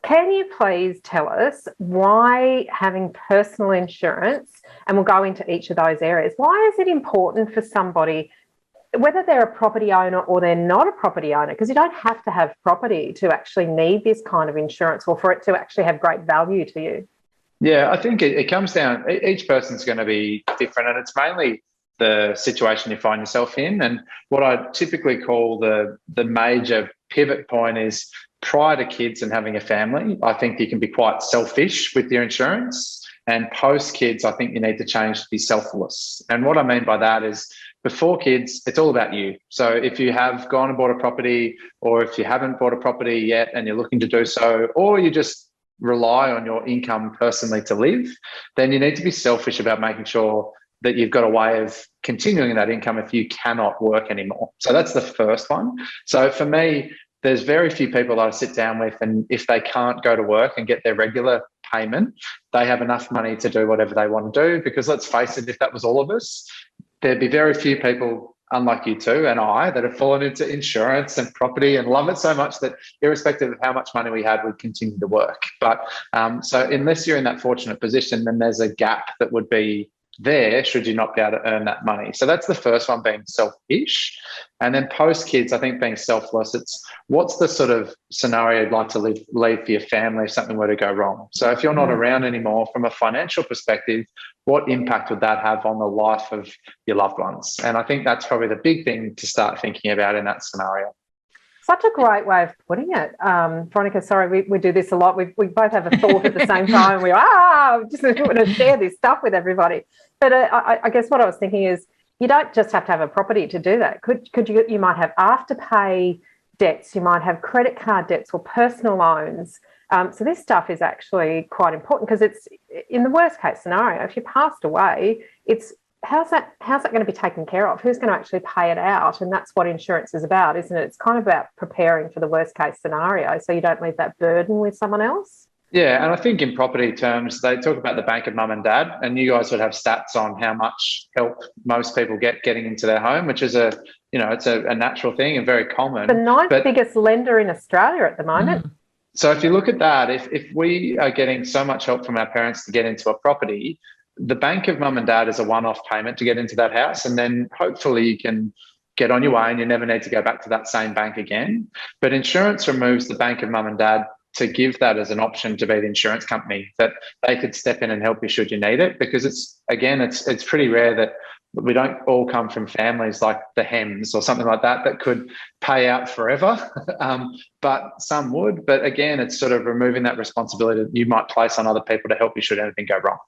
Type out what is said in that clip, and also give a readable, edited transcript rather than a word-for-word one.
Can you please tell us why having personal insurance, and we'll go into each of those areas, why is it important for somebody, whether they're a property owner or they're not a property owner, because you don't have to have property to actually need this kind of insurance or for it to actually have great value to you? Yeah, I think it comes down, each person's going to be different, and it's mainly the situation you find yourself in. And what I typically call the major pivot point is prior to kids and having a family, I think you can be quite selfish with your insurance. And post kids, I think you need to change to be selfless. And what I mean by that is before kids, it's all about you. So if you have gone and bought a property, or if you haven't bought a property yet and you're looking to do so, or you just rely on your income personally to live, then you need to be selfish about making sure that you've got a way of continuing that income if you cannot work anymore. So that's the first one. So for me, there's very few people that I sit down with, and if they can't go to work and get their regular payment, they have enough money to do whatever they want to do. Because let's face it, if that was all of us, there'd be very few people, unlike you two and I, that have fallen into insurance and property and love it so much that irrespective of how much money we had, we'd continue to work. But so unless you're in that fortunate position, then there's a gap that would be there should you not be able to earn that money. So that's the first one, being selfish. And then post kids, I think being selfless, it's what's the sort of scenario you'd like to leave for your family if something were to go wrong. So if you're not around anymore, from a financial perspective, what impact would that have on the life of your loved ones? And I think that's probably the big thing to start thinking about in that scenario. Such a great way of putting it. Veronica, sorry, we do this a lot. We both have a thought at the same time. We just want to share this stuff with everybody. But I guess what I was thinking is you don't just have to have a property to do that. Could you might have afterpay debts, you might have credit card debts or personal loans. So this stuff is actually quite important, because it's in the worst case scenario, if you passed away, it's how's that going to be taken care of? Who's going to actually pay it out? And that's what insurance is about, isn't it? It's kind of about preparing for the worst case scenario so you don't leave that burden with someone else. Yeah, and I think in property terms, they talk about the bank of mum and dad, and you guys would have stats on how much help most people get getting into their home, which is it's a natural thing and very common. The ninth biggest lender in Australia at the moment. So if you look at that, if we are getting so much help from our parents to get into a property, the bank of mum and dad is a one-off payment to get into that house, and then hopefully you can get on your way and you never need to go back to that same bank again. But insurance removes the bank of mum and dad to give that as an option to be the insurance company, that they could step in and help you should you need it, because it's pretty rare that we don't all come from families like the Hems or something like that could pay out forever, but some would. But again, it's sort of removing that responsibility that you might place on other people to help you should anything go wrong.